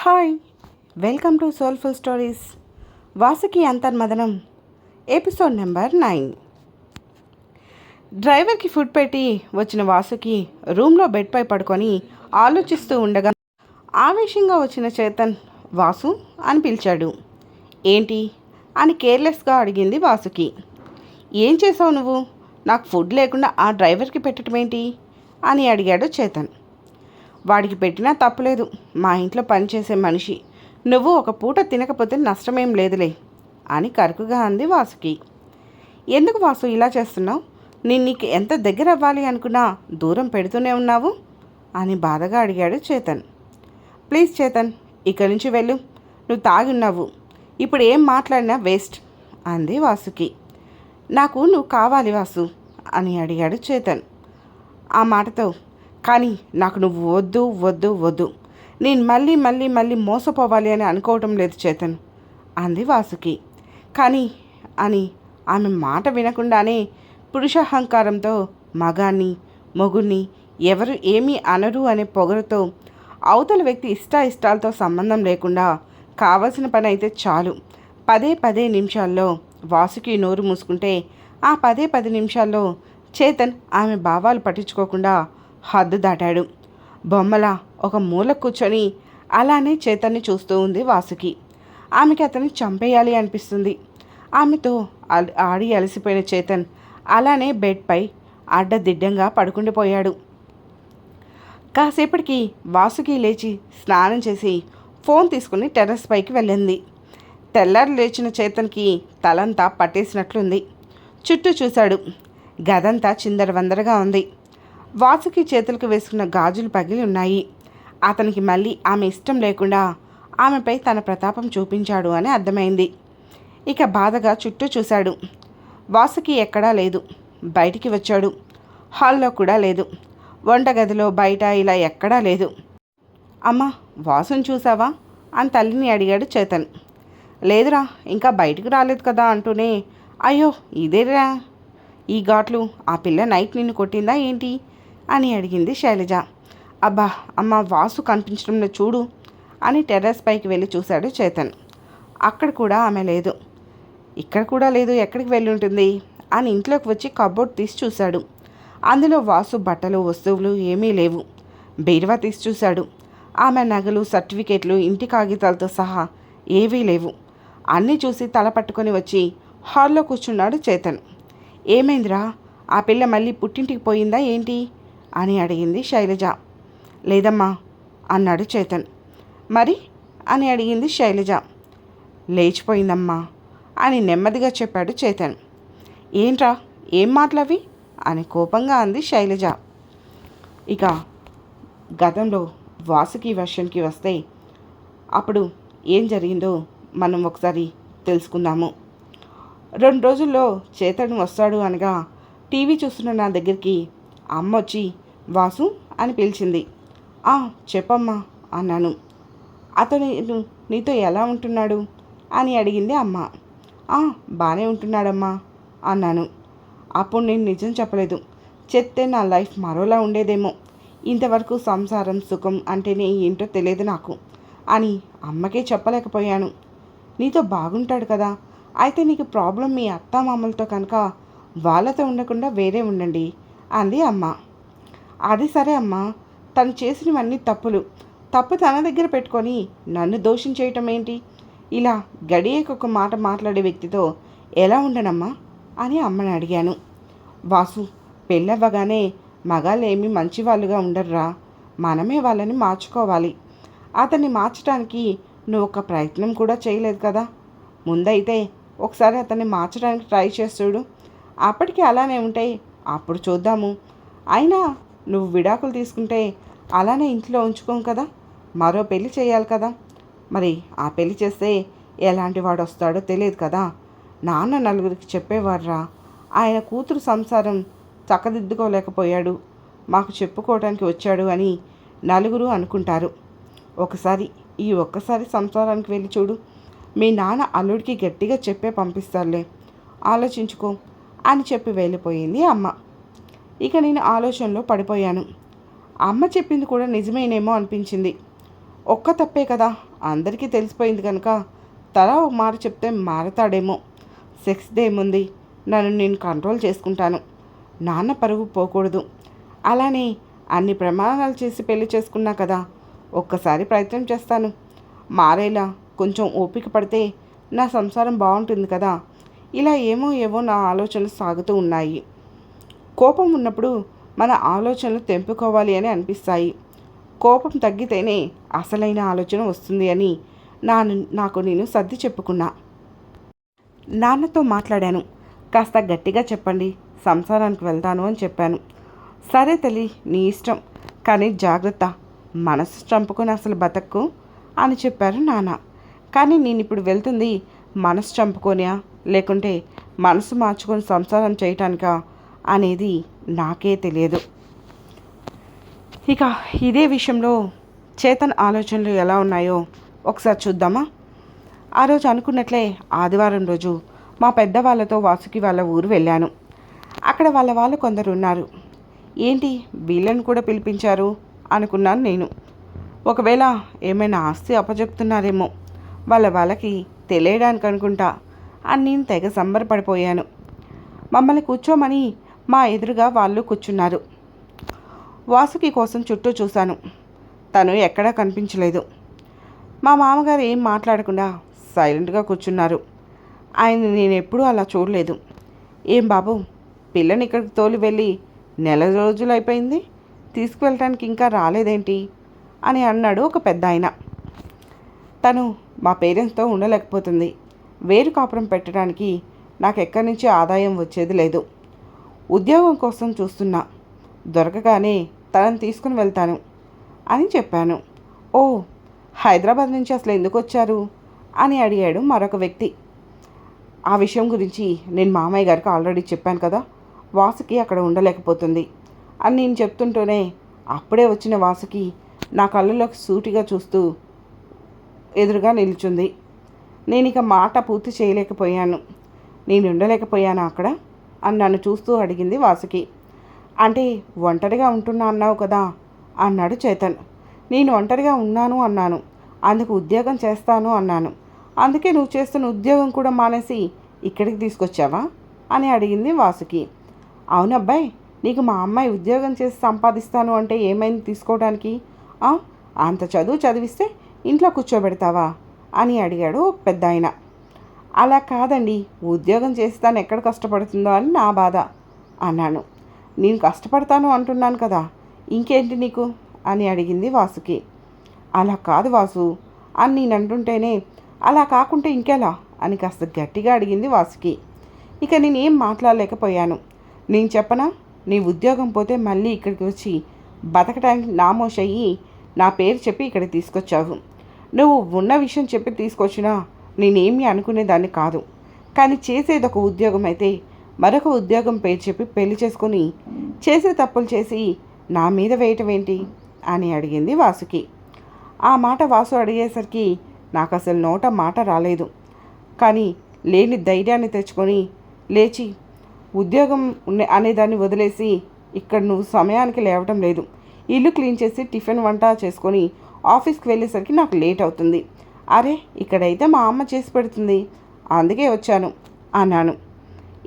Hi, welcome to soulful stories. Vasuki అంతర్మదనం, episode number 9. డ్రైవర్కి food పెట్టి వచ్చిన వాసుకి రూమ్లో బెడ్పై పడుకొని ఆలోచిస్తూ ఉండగా ఆవేశంగా వచ్చిన చేతన్ వాసు అని పిలిచాడు. ఏంటి అని కేర్లెస్గా అడిగింది వాసుకి. ఏం చేసావు నువ్వు? నాకు ఫుడ్ లేకుండా ఆ డ్రైవర్కి పెట్టడం ఏంటి అని అడిగాడు చేతన్. వాడికి పెట్టినా తప్పులేదు, మా ఇంట్లో పనిచేసే మనిషి. నువ్వు ఒక పూట తినకపోతే నష్టమేం లేదులే అని కరుకుగా అంది వాసుకి. ఎందుకు వాసు ఇలా చేస్తున్నావు? నేను నీకు ఎంత దగ్గర అవ్వాలి అనుకున్నా దూరం పెడుతూనే ఉన్నావు అని బాధగా అడిగాడు చేతన్. ప్లీజ్ చేతన్, ఇక్కడి నుంచి వెళ్ళు. నువ్వు తాగి ఉన్నావు, ఇప్పుడు ఏం మాట్లాడినా వేస్ట్ అంది వాసుకి. నాకు నువ్వు కావాలి వాసు అని అడిగాడు చేతన్. ఆ మాటతో కానీ నాకు నువ్వు వద్దు వద్దు వద్దు, నేను మళ్ళీ మళ్ళీ మళ్ళీ మోసపోవాలి అని అనుకోవటం లేదు చేతన్ అంది వాసుకి. కానీ అని ఆమె మాట వినకుండానే పురుషాహంకారంతో మగాన్ని మొగుణ్ణి ఎవరు ఏమీ అనరు అనే పొగరుతో అవతల వ్యక్తి ఇష్టాలతో సంబంధం లేకుండా కావలసిన పని అయితే చాలు 10 నిమిషాల్లో వాసుకి నోరు మూసుకుంటే ఆ 10 నిమిషాల్లో చేతన్ ఆమె భావాలు పట్టించుకోకుండా హద్దు దాటాడు. బొమ్మల ఒక మూల కూర్చొని అలానే చేతన్ని చూస్తూ ఉంది వాసుకి. ఆమెకి అతన్ని చంపేయాలి అనిపిస్తుంది. ఆమెతో ఆడి అలసిపోయిన చేతన్ అలానే బెడ్పై అడ్డదిడ్డంగా పడుకుండిపోయాడు. కాసేపటికి వాసుకి లేచి స్నానం చేసి ఫోన్ తీసుకుని టెర్రస్ పైకి వెళ్ళింది. తెల్లారి లేచిన చేతన్కి తలంతా పట్టేసినట్లుంది. చుట్టూ చూశాడు. గదంతా చిందరవందరగా ఉంది. వాసుకి చేతులకు వేసుకున్న గాజులు పగిలి ఉన్నాయి. అతనికి మళ్ళీ ఆమె ఇష్టం లేకుండా ఆమెపై తన ప్రతాపం చూపించాడు అని అర్థమైంది. ఇక బాధగా చుట్టూ చూశాడు. వాసుకి ఎక్కడా లేదు. బయటికి వచ్చాడు. హాల్లో కూడా లేదు. వంటగదిలో బయట ఇలా ఎక్కడా లేదు. అమ్మా, వాసుని చూసావా అని తల్లిని అడిగాడు చేతన్. లేదురా, ఇంకా బయటికి రాలేదు కదా అంటూనే అయ్యో ఇదేరా ఈ ఘాట్లు, ఆ పిల్ల నైట్ నిన్ను కొట్టిందా ఏంటి అని అడిగింది శైలజ. అబ్బా అమ్మ, వాసు కనిపించడంలో చూడు అని టెర్రస్ పైకి వెళ్ళి చూశాడు చేతన్. అక్కడ కూడా ఆమె లేదు. ఇక్కడ కూడా లేదు, ఎక్కడికి వెళ్ళి ఉంటుంది అని ఇంట్లోకి వచ్చి కబోర్డ్ తీసి చూశాడు. అందులో వాసు బట్టలు వస్తువులు ఏమీ లేవు. బీరువా తీసి చూశాడు. ఆమె నగలు, సర్టిఫికేట్లు, ఇంటి కాగితాలతో సహా ఏవీ లేవు. అన్నీ చూసి తల పట్టుకొని వచ్చి హాల్లో కూర్చున్నాడు చేతన్. ఏమైందిరా, ఆ పిల్ల మళ్ళీ పుట్టింటికి పోయిందా ఏంటి అని అడిగింది శైలజ. లేదమ్మా అన్నాడు చేతన్. మరి అని అడిగింది శైలజ. లేచిపోయిందమ్మా అని నెమ్మదిగా చెప్పాడు చేతన్. ఏంట్రా, ఏం మాటలవి అని కోపంగా అంది శైలజ. ఇక గతంలో వాసుకి వర్షన్కి వస్తే అప్పుడు ఏం జరిగిందో మనం ఒకసారి తెలుసుకుందాము. 2 రోజుల్లో చేతన్ వస్తాడు అనగా టీవీ చూస్తున్న నా దగ్గరికి అమ్మ వచ్చి వాసు అని పిలిచింది. చెప్పమ్మా అన్నాను. అతను నీతో ఎలా ఉంటున్నాడు అని అడిగింది అమ్మ. బాగానే ఉంటున్నాడమ్మా అన్నాను. అప్పుడు నేను నిజం చెప్పలేదు. చెప్తే నా లైఫ్ మరోలా ఉండేదేమో. ఇంతవరకు సంసారం సుఖం అంటేనే ఏంటో తెలియదు నాకు అని అమ్మకే చెప్పలేకపోయాను. నీతో బాగుంటాడు కదా, అయితే నీకు ప్రాబ్లం మీ అత్తామామలతో కనుక వాళ్ళతో ఉండకుండా వేరే ఉండండి అంది అమ్మ. అది సరే అమ్మా, తను చేసినవన్నీ తప్పు తన దగ్గర పెట్టుకొని నన్ను దోషం చేయటం ఏంటి? ఇలా గడియకొక మాట మాట్లాడే వ్యక్తితో ఎలా ఉండనమ్మా అని అమ్మని అడిగాను. వాసు, పెళ్ళవ్వగానే మగాళ్ళేమీ మంచివాళ్ళుగా ఉండర్రా, మనమే వాళ్ళని మార్చుకోవాలి. అతన్ని మార్చడానికి నువ్వు ఒక ప్రయత్నం కూడా చేయలేదు కదా. ముందైతే ఒకసారి అతన్ని మార్చడానికి ట్రై చేస్తుడు. అప్పటికి అలానే ఉంటాయి, అప్పుడు చూద్దాము. అయినా నువ్వు విడాకులు తీసుకుంటే అలానే ఇంట్లో ఉంచుకోం కదా, మరో పెళ్లి చేయాలి కదా. మరి ఆ పెళ్లి చేస్తే ఎలాంటి వాడు వస్తాడో తెలియదు కదా. నాన్న నలుగురికి చెప్పేవాడ్రా, ఆయన కూతురు సంసారం చక్కదిద్దుకోలేకపోయాడు, మాకు చెప్పుకోవడానికి వచ్చాడు అని నలుగురు అనుకుంటారు. ఒక్కసారి సంసారానికి వెళ్ళి చూడు. మీ నాన్న అల్లుడికి గట్టిగా చెప్పే పంపిస్తారులే, ఆలోచించుకో అని చెప్పి వెళ్ళిపోయింది అమ్మ. ఇక నేను ఆలోచనలో పడిపోయాను. అమ్మ చెప్పింది కూడా నిజమేనేమో అనిపించింది. ఒక్క తప్పే కదా, అందరికీ తెలిసిపోయింది కనుక తలా ఒక మాట చెప్తే మారతాడేమో. సెక్స్ డే ఏముంది, నన్ను నేను కంట్రోల్ చేసుకుంటాను. నాన్న పరుగు పోకూడదు. అలానే అన్ని ప్రమాణాలు చేసి పెళ్లి చేసుకున్నా కదా, ఒక్కసారి ప్రయత్నం చేస్తాను. మారేలా కొంచెం ఓపిక పడితే నా సంసారం బాగుంటుంది కదా. ఇలా ఏవో నా ఆలోచనలు సాగుతూ ఉన్నాయి. కోపం ఉన్నప్పుడు మన ఆలోచనలు తెంపుకోవాలి అని అనిపిస్తాయి. కోపం తగ్గితేనే అసలైన ఆలోచన వస్తుంది అని నాకు నేను సర్ది చెప్పుకున్నా. నాన్నతో మాట్లాడాను. కాస్త గట్టిగా చెప్పండి, సంసారానికి వెళ్తాను అని చెప్పాను. సరే తల్లి, నీ ఇష్టం, కానీ జాగ్రత్త, మనసు చంపుకొని అసలు బతక్కు అని చెప్పారు నాన్న. కానీ నేను ఇప్పుడు వెళ్తుంది మనసు చంపుకొనియా లేకుంటే మనసు మార్చుకొని సంసారం చేయటానికా అనేది నాకే తెలియదు. ఇక ఇదే విషయంలో చేతన్ ఆలోచనలు ఎలా ఉన్నాయో ఒకసారి చూద్దామా. ఆ రోజు అనుకున్నట్లే ఆదివారం రోజు మా పెద్దవాళ్ళతో వాసుకి వాళ్ళ ఊరు వెళ్ళాను. అక్కడ వాళ్ళు కొందరు ఉన్నారు. ఏంటి వీళ్ళని కూడా పిలిపించారు అనుకున్నాను నేను. ఒకవేళ ఏమైనా ఆస్తి అప్పచెప్తున్నారేమో వాళ్ళకి తెలియడానికి అనుకుంటా అని నేను తెగ సంబరపడిపోయాను. మమ్మల్ని కూర్చోమని మా ఎదురుగా వాళ్ళు కూర్చున్నారు. వాసుకి కోసం చుట్టూ చూశాను. తను ఎక్కడా కనిపించలేదు. మా మామగారు ఏం మాట్లాడకుండా సైలెంట్గా కూర్చున్నారు. ఆయన నేను ఎప్పుడూ అలా చూడలేదు. ఏం బాబు, పిల్లని ఇక్కడికి తోలి వెళ్ళి నెల రోజులు అయిపోయింది, తీసుకువెళ్ళటానికి ఇంకా రాలేదేంటి అని అన్నాడు ఒక పెద్ద ఆయన. తను మా పేరెంట్స్తో ఉండలేకపోతుంది. వేరు కాపురం పెట్టడానికి నాకు ఎక్కడి నుంచి ఆదాయం వచ్చేది లేదు. ఉద్యోగం కోసం చూస్తున్నా, దొరకగానే తనని తీసుకుని వెళ్తాను అని చెప్పాను. ఓ, హైదరాబాద్ నుంచి అసలు ఎందుకు వచ్చారు అని అడిగాడు మరొక వ్యక్తి. ఆ విషయం గురించి నేను మామయ్య గారికి ఆల్రెడీ చెప్పాను కదా, వాసుకి అక్కడ ఉండలేకపోతుంది అని నేను చెప్తుంటూనే అప్పుడే వచ్చిన వాసుకి నా కళ్ళలోకి సూటిగా చూస్తూ ఎదురుగా నిల్చుంది. నేను ఇక మాట పూర్తి చేయలేకపోయాను. నేను ఉండలేకపోయాను అక్కడ అని నన్ను చూస్తూ అడిగింది వాసుకి. అంటే ఒంటరిగా ఉంటున్నా అన్నావు కదా అన్నాడు చేతన్. నేను ఒంటరిగా ఉన్నాను అన్నాను, అందుకు ఉద్యోగం చేస్తాను అన్నాను. అందుకే నువ్వు చేస్తున్న ఉద్యోగం కూడా మానేసి ఇక్కడికి తీసుకొచ్చావా అని అడిగింది వాసుకి. అవునబ్బాయి, నీకు మా అమ్మాయి ఉద్యోగం చేసి సంపాదిస్తాను అంటే ఏమైంది తీసుకోవడానికి? అంత చదువు చదివిస్తే ఇంట్లో కూర్చోబెడతావా అని అడిగాడు పెద్ద ఆయన. అలా కాదండి, ఉద్యోగం చేస్తాను ఎక్కడ కష్టపడుతుందో అని నా బాధ అన్నాను. నేను కష్టపడతాను అంటున్నాను కదా, ఇంకేంటి నీకు అని అడిగింది వాసుకి. అలా కాదు వాసు అని నేను అంటుంటేనే అలా కాకుంటే ఇంకెలా అని కాస్త గట్టిగా అడిగింది వాసుకి. ఇక నేనేం మాట్లాడలేకపోయాను. నేను చెప్పనా, నీ ఉద్యోగం పోతే మళ్ళీ ఇక్కడికి వచ్చి బతకడానికి నామోషయ్యి నా పేరు చెప్పి ఇక్కడికి తీసుకొచ్చావు. నువ్వు ఉన్న విషయం చెప్పి తీసుకొచ్చినా నేనేమీ అనుకునేదాన్ని కాదు. కానీ చేసేది ఒక ఉద్యోగం అయితే మరొక ఉద్యోగం పేరు చెప్పి పెళ్లి చేసుకొని చేసే తప్పులు చేసి నా మీద వేయటం ఏంటి అని అడిగింది వాసుకి. ఆ మాట వాసు అడిగేసరికి నాకు అసలు నోట మాట రాలేదు. కానీ లేని ధైర్యాన్ని తెచ్చుకొని లేచి, ఉద్యోగం అనేదాన్ని వదిలేసి ఇక్కడ నువ్వు సమయానికి లేవటం లేదు, ఇల్లు క్లీన్ చేసి టిఫిన్ వంట చేసుకొని ఆఫీస్కి వెళ్ళేసరికి నాకు లేట్ అవుతుంది. అరే, ఇక్కడైతే మా అమ్మ చేసి పెడుతుంది, అందుకే వచ్చాను అన్నాను.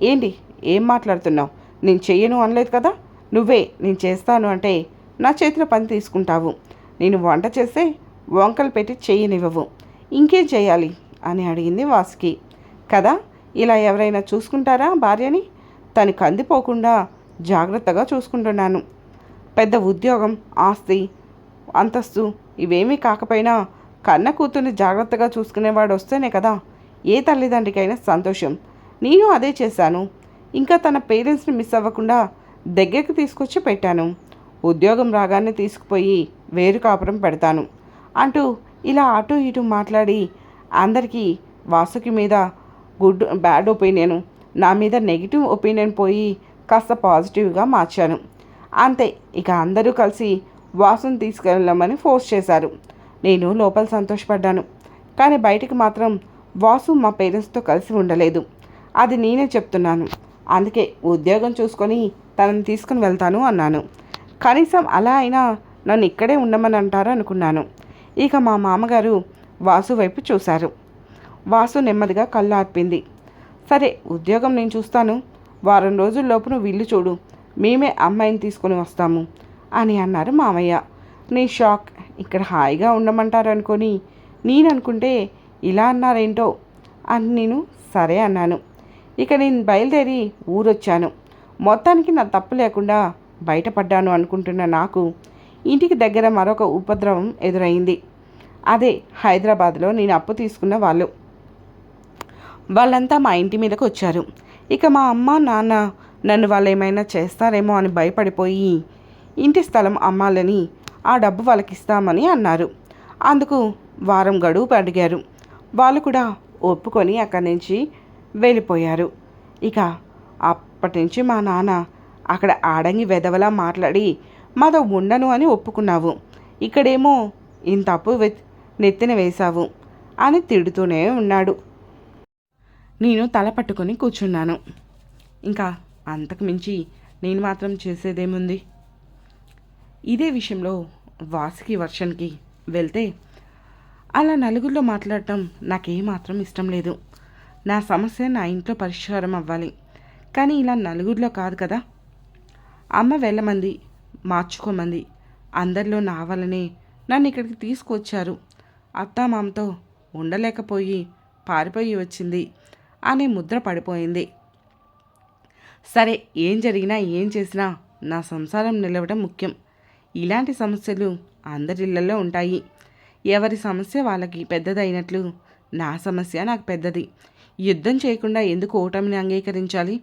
ఏంటి ఏం మాట్లాడుతున్నావు? నేను చెయ్యను అనలేదు కదా, నువ్వే నేను చేస్తాను అంటే నా చేతిలో పని తీసుకుంటావు. నేను వంట చేస్తే వంకలు పెట్టి చెయ్యనివ్వవు, ఇంకేం చేయాలి అని అడిగింది వాసుకి. కదా, ఇలా ఎవరైనా చూసుకుంటారా భార్యని? తను కందిపోకుండా జాగ్రత్తగా చూసుకుంటున్నాను. పెద్ద ఉద్యోగం, ఆస్తి, అంతస్తు ఇవేమీ కాకపోయినా కన్న కూతుర్ని జాగ్రత్తగా చూసుకునేవాడు వస్తేనే కదా ఏ తల్లిదండ్రికైనా సంతోషం. నేను అదే చేశాను. ఇంకా తన పేరెంట్స్ని మిస్ అవ్వకుండా దగ్గరికి తీసుకొచ్చి పెట్టాను. ఉద్యోగం రాగానే తీసుకుపోయి వేరు కాపురం పెడతాను అంటూ ఇలా అటు ఇటు మాట్లాడి అందరికీ వాసుకి మీద బ్యాడ్ ఒపీనియన్, నా మీద నెగిటివ్ ఒపీనియన్ పోయి కాస్త పాజిటివ్గా మార్చాను. అంతే, ఇక అందరూ కలిసి వాసుని తీసుకెళ్ళమని ఫోర్స్ చేశారు. నేను లోపల సంతోషపడ్డాను. కానీ బయటికి మాత్రం వాసు మా పేరెంట్స్తో కలిసి ఉండలేదు. అది నేనే చెప్తున్నాను. అందుకే ఉద్యోగం చూసుకొని తనని తీసుకుని వెళ్తాను అన్నాను. కనీసం అలా అయినా నన్ను ఇక్కడే ఉండమని అంటారు అనుకున్నాను. ఇక మా మామగారు వాసు వైపు చూశారు. వాసు నెమ్మదిగా కళ్ళు ఆర్పింది. సరే, ఉద్యోగం నేను చూస్తాను, వారం రోజుల్లోపు నువ్వు ఇల్లు చూడు, మేమే అమ్మాయిని తీసుకుని వస్తాము అని అన్నారు మామయ్య. నీ షాక్. ఇక్కడ హాయిగా ఉండమంటారు అనుకొని నేను అనుకుంటే ఇలా అన్నారేంటో అని నేను సరే అన్నాను. ఇక నేను బయలుదేరి ఊరొచ్చాను. మొత్తానికి నా తప్పు లేకుండా బయటపడ్డాను అనుకుంటున్న నాకు ఇంటికి దగ్గర మరొక ఉపద్రవం ఎదురైంది. అదే హైదరాబాద్లో నేను అప్పు తీసుకున్న వాళ్ళు. వాళ్ళంతా మా ఇంటి మీదకి వచ్చారు. ఇక మా అమ్మ నాన్న నన్ను వాళ్ళు ఏమైనా చేస్తారేమో అని భయపడిపోయి ఇంటి స్థలం అమ్మాలని, ఆ డబ్బు వాళ్ళకి ఇస్తామని అన్నారు. అందుకు వారం గడువు అడిగారు. వాళ్ళు కూడా ఒప్పుకొని అక్కడి నుంచి వెళ్ళిపోయారు. ఇక అప్పటి నుంచి మా నాన్న అక్కడ ఆడంగి వెధవలా మాట్లాడి మాతో ఉండను అని ఒప్పుకున్నావు, ఇక్కడేమో ఇంత అప్పు నెత్తిన వేశావు అని తిడుతూనే ఉన్నాడు. నేను తల పట్టుకొని కూర్చున్నాను. ఇంకా అంతకు మించి నేను మాత్రం చేసేదేముంది? ఇదే విషయంలో వాసుకి వర్షన్కి వెళ్తే అలా నలుగురిలో మాట్లాడటం నాకేమాత్రం ఇష్టం లేదు. నా సమస్య నా ఇంట్లో పరిష్కారం అవ్వాలి, కానీ ఇలా నలుగురిలో కాదు కదా. అమ్మ వెళ్ళమంది, మార్చుకోమంది, అందరిలో నా వల్లనే నన్ను ఇక్కడికి తీసుకొచ్చారు. అత్తామామతో ఉండలేకపోయి పారిపోయి వచ్చింది అనే ముద్ర పడిపోయింది. సరే, ఏం జరిగినా ఏం చేసినా నా సంసారం నిలవడం ముఖ్యం. ఇలాంటి సమస్యలు అందరిళ్లలో ఉంటాయి. ఎవరి సమస్య వాళ్ళకి పెద్దదైనట్లు నా సమస్య నాకు పెద్దది. యుద్ధం చేయకుండా ఎందుకు ఓటమిని అంగీకరించాలి?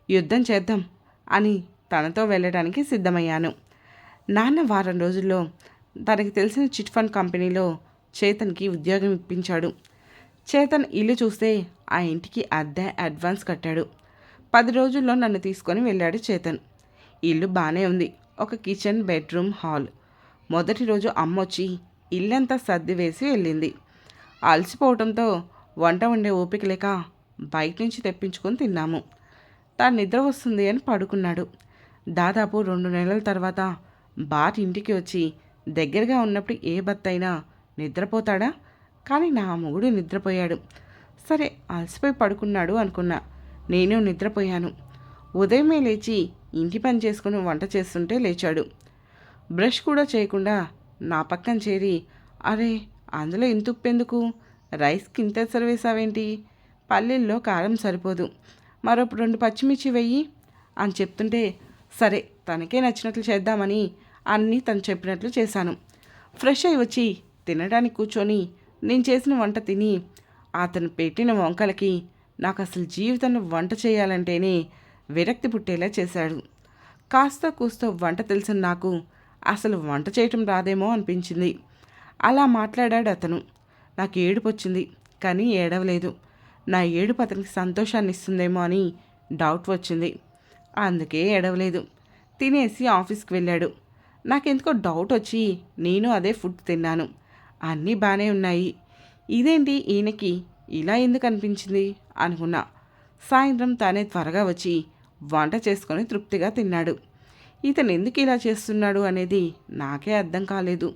యుద్ధం చేద్దాం అని తనతో వెళ్ళడానికి సిద్ధమయ్యాను. నాన్న వారం రోజుల్లో తనకి తెలిసిన చిట్ ఫండ్ కంపెనీలో చేతన్కి ఉద్యోగం ఇప్పించాడు. చేతన్ ఇల్లు చూస్తే ఆ ఇంటికి అద్దె అడ్వాన్స్ కట్టాడు. 10 రోజుల్లో నన్ను తీసుకొని వెళ్ళాడు చేతన్. ఇల్లు బాగానే ఉంది. ఒక కిచెన్, బెడ్రూమ్, హాల్. మొదటి రోజు అమ్మొచ్చి ఇల్లంతా సర్ది వేసి వెళ్ళింది. అలసిపోవడంతో వంట వండే ఓపిక లేక బయట నుంచి తెప్పించుకొని తిన్నాము. తాను నిద్ర వస్తుంది అని పడుకున్నాడు. దాదాపు 2 నెలల తర్వాత బాట్ ఇంటికి వచ్చి దగ్గరగా ఉన్నప్పుడు ఏ భర్త అయినా నిద్రపోతాడా? కానీ నా మొగుడు నిద్రపోయాడు. సరే, అలసిపోయి పడుకున్నాడు అనుకున్నా. నేను నిద్రపోయాను. ఉదయమే లేచి ఇంటి పని చేసుకుని వంట చేస్తుంటే లేచాడు. బ్రష్ కూడా చేయకుండా నా పక్కన చేరి, అరే అందులో ఇంత ఉప్పెందుకు? రైస్కి ఇంత సర్వేసావేంటి? పల్లెల్లో కారం సరిపోదు, మరో 2 పచ్చిమిర్చి వెయ్యి అని చెప్తుంటే, సరే తనకే నచ్చినట్లు చేద్దామని అన్నీ తను చెప్పినట్లు చేశాను. ఫ్రెష్ అయి వచ్చి తినడానికి కూర్చొని నేను చేసిన వంట తిని అతను పెట్టిన వంకలకి నాకు అసలు జీవితంలో వంట చేయాలంటేనే విరక్తి పుట్టేలా చేశాడు. కాస్త కూస్తో వంట తెలిసిన నాకు అసలు వంట చేయటం రాదేమో అనిపించింది. అలా మాట్లాడాడు అతను. నాకు ఏడుపు వచ్చింది, కానీ ఏడవలేదు. నా ఏడుపు అతనికి సంతోషాన్ని ఇస్తుందేమో అని డౌట్ వచ్చింది. అందుకే ఏడవలేదు. తినేసి ఆఫీస్కి వెళ్ళాడు. నాకెందుకో డౌట్ వచ్చి నేను అదే ఫుడ్ తిన్నాను. అన్నీ బాగానే ఉన్నాయి. ఇదేంటి ఈయనకి ఇలా ఎందుకు అనిపించింది అనుకున్నా. సాయంత్రం తానే త్వరగా వచ్చి వంట చేసుకొని తృప్తిగా తిన్నాడు. ఇతను ఎందుకు ఇలా చేస్తున్నాడు అనేది నాకే అర్థం కాలేదు.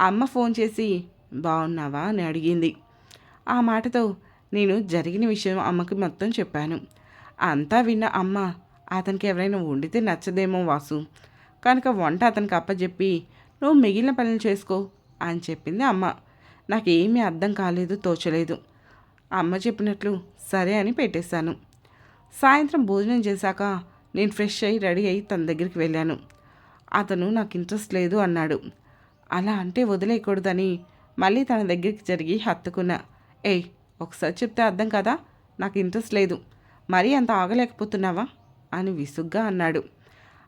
అమ్మ ఫోన్ చేసి బాగున్నావా అని అడిగింది. ఆ మాటతో నేను జరిగిన విషయం అమ్మకి మొత్తం చెప్పాను. అంతా విన్న అమ్మ, అతనికి ఎవరైనా వండితే నచ్చదేమో వాసు, కనుక వంట అతనికి అప్పచెప్పి నువ్వు మిగిలిన పనులు చేసుకో అని చెప్పింది అమ్మ. నాకేమీ అర్థం కాలేదు, తోచలేదు. అమ్మ చెప్పినట్లు సరే అని పెట్టేశాను. సాయంత్రం భోజనం చేశాక నేను ఫ్రెష్ అయ్యి రెడీ అయ్యి తన దగ్గరికి వెళ్ళాను. అతను నాకు ఇంట్రెస్ట్ లేదు అన్నాడు. అలా అంటే వదిలేయకూడదని మళ్ళీ తన దగ్గరికి జరిగి హత్తుకున్నా. ఏయ్, ఒకసారి చెప్తే అర్థం కదా, నాకు ఇంట్రెస్ట్ లేదు, మరీ అంత ఆగలేకపోతున్నావా అని విసుగ్గా అన్నాడు.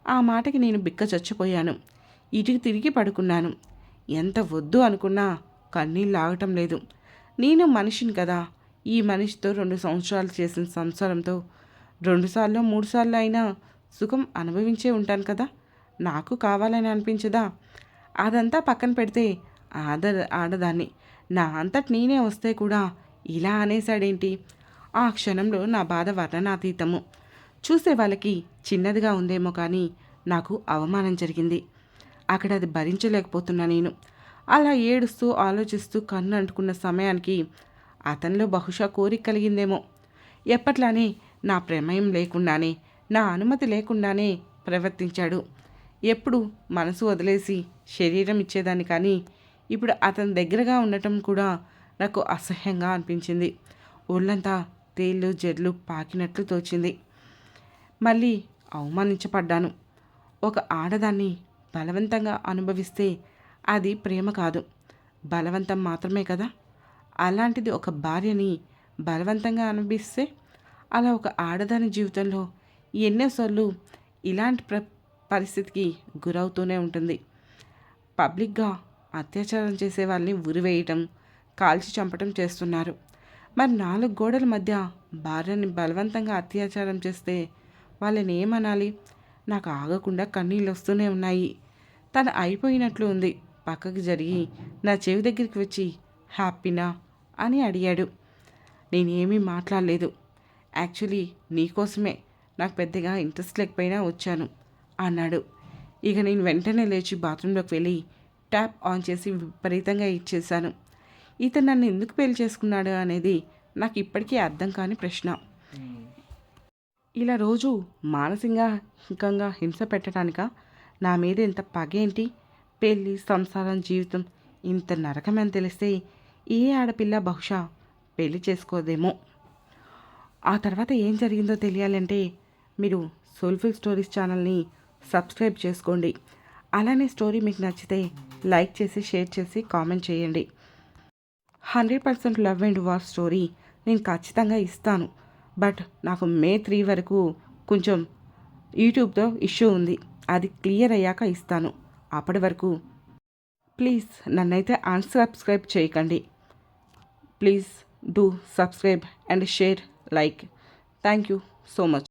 ఆ మాటకి నేను బిక్క చచ్చిపోయాను. ఇటుకి తిరిగి పడుకున్నాను. ఎంత వద్దు అనుకున్నా కన్నీళ్ళు ఆగటం లేదు. నేను మనిషిని కదా, ఈ మనిషితో 2 సంవత్సరాలు చేసిన సంసారంతో 2 సార్లు 3 సార్లు అయినా సుఖం అనుభవించే ఉంటాను కదా, నాకు కావాలని అనిపించదా? అదంతా పక్కన పెడితే ఆడదాన్ని నా అంతటి నేనే వస్తే కూడా ఇలా అనేశాడేంటి? ఆ క్షణంలో నా బాధ వర్ణనాతీతము. చూసే వాళ్ళకి చిన్నదిగా ఉందేమో కానీ నాకు అవమానం జరిగింది. అక్కడ అది భరించలేకపోతున్నా నేను. అలా ఏడుస్తూ ఆలోచిస్తూ కన్ను అంటుకున్న సమయానికి అతనిలో బహుశా కోరిక కలిగిందేమో. ఎప్పట్లానే నా ప్రమేయం లేకుండానే, నా అనుమతి లేకుండానే ప్రవర్తించాడు. ఎప్పుడు మనసు వదిలేసి శరీరం ఇచ్చేదాన్ని, కానీ ఇప్పుడు అతని దగ్గరగా ఉండటం కూడా నాకు అసహ్యంగా అనిపించింది. ఒళ్ళంతా తేళ్ళు జెడ్లు పాకినట్లు తోచింది. మళ్ళీ అవమానించబడ్డాను. ఒక ఆడదాన్ని బలవంతంగా అనుభవిస్తే అది ప్రేమ కాదు, బలవంతం మాత్రమే కదా. అలాంటిది ఒక భార్యని బలవంతంగా అనుభవిస్తే, అలా ఒక ఆడదాని జీవితంలో ఎన్నోసార్లు ఇలాంటి పరిస్థితికి గురవుతూనే ఉంటుంది. పబ్లిక్గా అత్యాచారం చేసే వాళ్ళని ఉరివేయటం, కాల్చి చంపటం చేస్తున్నారు. మరి 4 గోడల మధ్య భార్యని బలవంతంగా అత్యాచారం చేస్తే వాళ్ళని ఏమనాలి? నాకు ఆగకుండా కన్నీళ్ళు వస్తూనే ఉన్నాయి. తను అయిపోయినట్లు ఉంది. పక్కకి జరిగి నా చెవి దగ్గరికి వచ్చి హ్యాపీనా అని అడిగాడు. నేనేమీ మాట్లాడలేదు. యాక్చువల్లీ నీకోసమే, నాకు పెద్దగా ఇంట్రెస్ట్ లేకపోయినా వచ్చాను అన్నాడు. ఇక నేను వెంటనే లేచి బాత్రూంలోకి వెళ్ళి ట్యాప్ ఆన్ చేసి విపరీతంగా ఇచ్చేశాను. ఇతను నన్ను ఎందుకు పెళ్లి చేసుకున్నాడు అనేది నాకు ఇప్పటికీ అర్థం కాని ప్రశ్న. ఇలా రోజు మానసికంగా హింస పెట్టడానిక? నా మీద ఇంత పగేంటి? పెళ్ళి, సంసారం, జీవితం ఇంత నరకమని తెలిస్తే ఏ ఆడపిల్ల బహుశా పెళ్లి చేసుకోదేమో. ఆ తర్వాత ఏం జరిగిందో తెలియాలంటే మీరు సోల్ఫుల్ స్టోరీస్ ఛానల్ని సబ్స్క్రైబ్ చేసుకోండి. అలానే స్టోరీ మీకు నచ్చితే లైక్ చేసి, షేర్ చేసి, కామెంట్ చేయండి. 100% లవ్ అండ్ వార్ స్టోరీ నేను ఖచ్చితంగా ఇస్తాను. బట్ నాకు May 3 వరకు కొంచెం యూట్యూబ్తో ఇష్యూ ఉంది. అది క్లియర్ అయ్యాక ఇస్తాను. అప్పటి వరకు ప్లీజ్ నన్నైతే అన్సబ్స్క్రైబ్ చేయకండి. Please do subscribe and share, like. Thank you so much.